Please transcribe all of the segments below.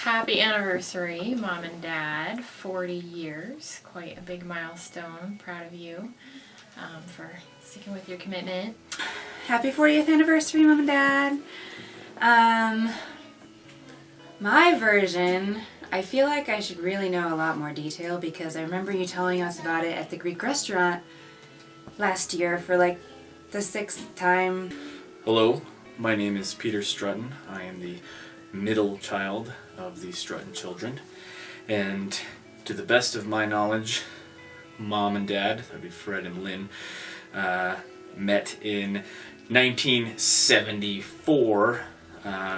Happy anniversary, Mom and Dad. 40 years. Quite a big milestone. Proud of you for sticking with your commitment. Happy 40th anniversary, Mom and Dad. My version, I feel like I should really know a lot more detail because I remember you telling us about it at the Greek restaurant last year for like the 6th time. Hello, my name is Peter Strutton. I am the middle child of the Strutton children, and to the best of my knowledge, Mom and Dad, that'd be Fred and Lynn, met in 1974,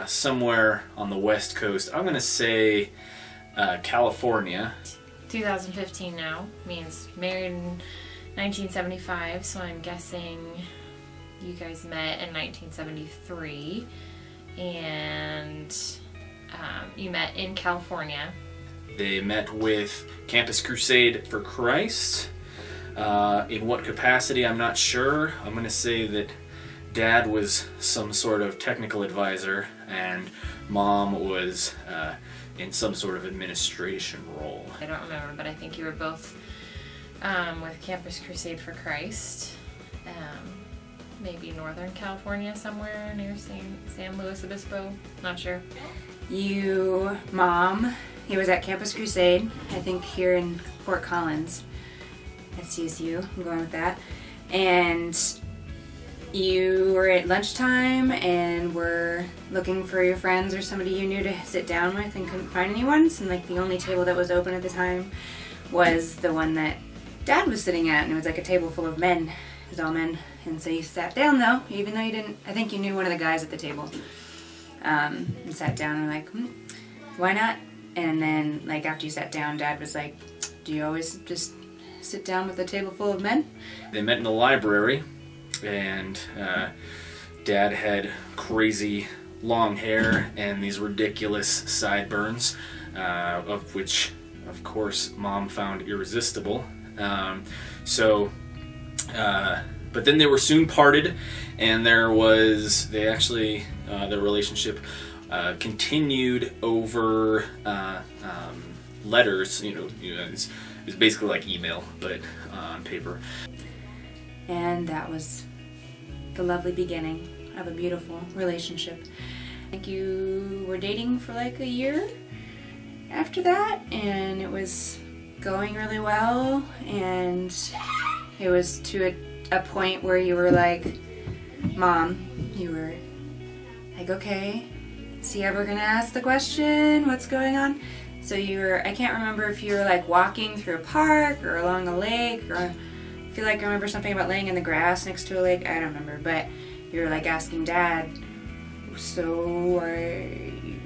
somewhere on the West Coast. I'm gonna say California. 2015 now, means married in 1975, so I'm guessing you guys met in 1973, and you met in California. They met with Campus Crusade for Christ. In what capacity, I'm not sure. I'm going to say that Dad was some sort of technical advisor and Mom was in some sort of administration role. I don't remember, but I think you were both with Campus Crusade for Christ. Maybe Northern California, somewhere near San Luis Obispo. Not sure. You, Mom, he was at Campus Crusade, I think here in Fort Collins at CSU. I'm going with that. And you were at lunchtime and were looking for your friends or somebody you knew to sit down with and couldn't find anyone. And like the only table that was open at the time was the one that Dad was sitting at, and it was like a table full of men. It was all men. And so you sat down though, even though you didn't, I think you knew one of the guys at the table. And sat down and like, why not? And then like after you sat down, Dad was like, do you always just sit down with a table full of men? They met in the library, and Dad had crazy long hair and these ridiculous sideburns, of which, of course, Mom found irresistible. But then they were soon parted, and their relationship continued over letters. It's basically like email, but on paper. And that was the lovely beginning of a beautiful relationship. I think you were dating for like a year after that, and it was going really well, and it was to a point where you were like, Mom, you were like, okay, is he ever gonna ask the question, what's going on? So I can't remember if you were like walking through a park or along a lake, or I feel like I remember something about laying in the grass next to a lake, I don't remember, but you were like asking Dad, so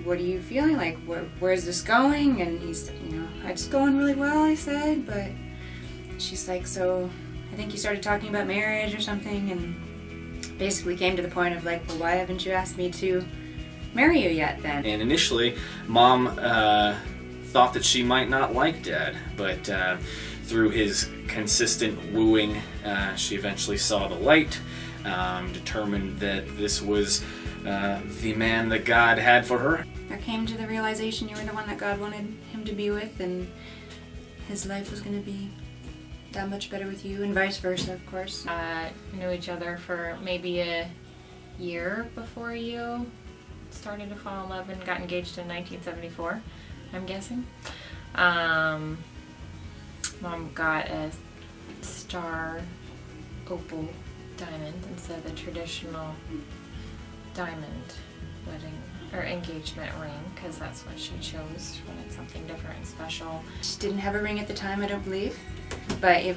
what are you feeling like, where's this going? And he's, it's going really well, I said, but she's like, so I think you started talking about marriage or something, and basically came to the point of like, well, why haven't you asked me to marry you yet then? And initially, Mom thought that she might not like Dad, but through his consistent wooing, she eventually saw the light, determined that this was the man that God had for her. I came to the realization you were the one that God wanted him to be with, and his life was going to be that much better with you, and vice versa, of course. Knew each other for maybe a year before you started to fall in love and got engaged in 1974, I'm guessing. Mom got a star opal diamond instead of the traditional diamond wedding or engagement ring, because that's what she chose. She wanted something different and special. She didn't have a ring at the time, I don't believe, but you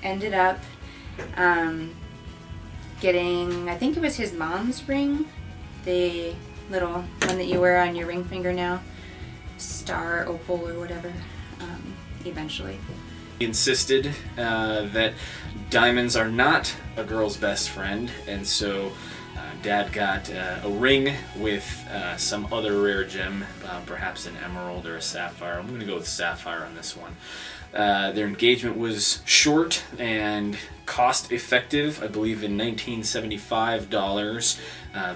ended up getting, I think it was his mom's ring, the little one that you wear on your ring finger now, star opal or whatever, eventually. He insisted that diamonds are not a girl's best friend, and so Dad got a ring with some other rare gem, perhaps an emerald or a sapphire. I'm going to go with sapphire on this one. Their engagement was short and cost-effective, I believe in $1975.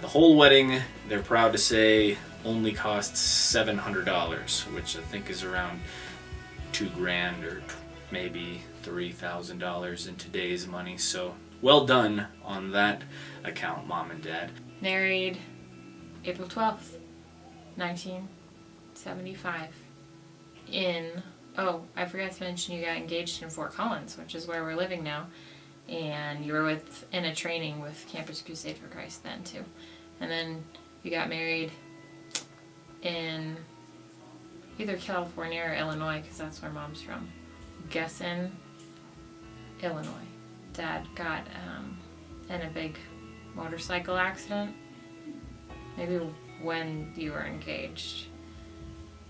The whole wedding, they're proud to say, only costs $700, which I think is around $2,000 or maybe $3,000 in today's money. So well done on that account, Mom and Dad. Married April 12th, 1975. I forgot to mention you got engaged in Fort Collins, which is where we're living now. And you were in a training with Campus Crusade for Christ then too. And then you got married in either California or Illinois, because that's where Mom's from. Guessing Illinois. Dad got in a big motorcycle accident, maybe when you were engaged,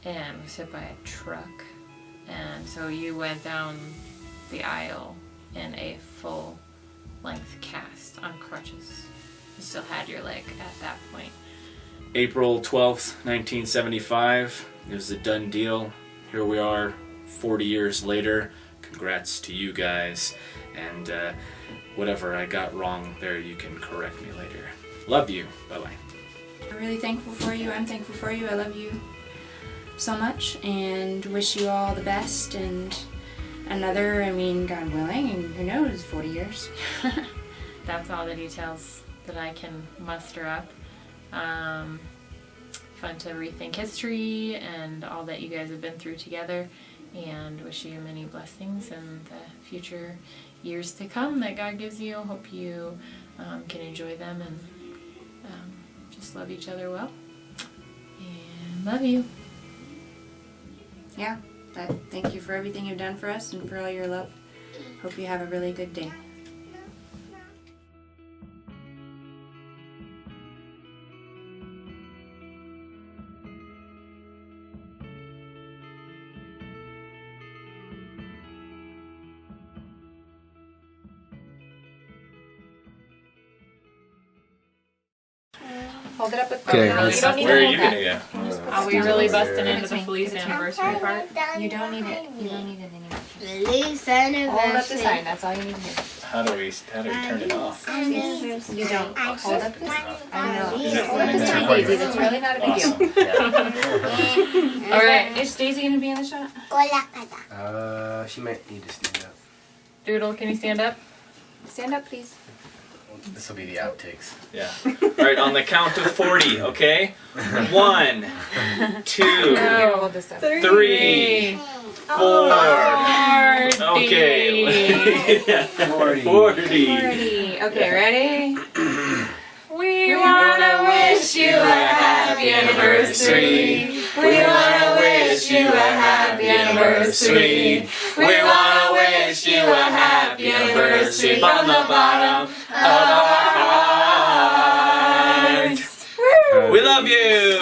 and was hit by a truck. And so you went down the aisle in a full-length cast on crutches. You still had your leg at that point. April 12th, 1975. It was a done deal. Here we are 40 years later. Congrats to you guys. And whatever I got wrong there, you can correct me later. Love you. Bye-bye. I'm really thankful for you. I'm thankful for you. I love you so much and wish you all the best. And another, God willing, and who knows, 40 years. That's all the details that I can muster up. Fun to rethink history and all that you guys have been through together, and wish you many blessings in the future years to come that God gives you. Hope you can enjoy them and just love each other well. And love you. Yeah, thank you for everything you've done for us and for all your love. Hope you have a really good day. Hold it up with Okay, No, you don't need Where are to you hold gonna that. go? Are we really busting into It's the me. Feliz anniversary part? You don't need it. You don't need it anymore. Feliz anniversary. Hold up the sign. That's all you need to do. How do we turn it off? You don't. Hold up this. I know. Is it Hold up running this there? sign, Daisy. That's really not a big deal. All right. Is Daisy gonna be in the shot? She might need to stand up. Doodle, can you stand up? Stand up, please. This will be the outtakes. Yeah. All right, on the count of 40, okay? 1, 2, Hold this up. 3, 4. Okay. 40. 40. Okay, ready? We wanna wish you a happy anniversary. We wanna wish you a happy anniversary. We wanna wish you a happy anniversary from the bottom of our hearts. We love you.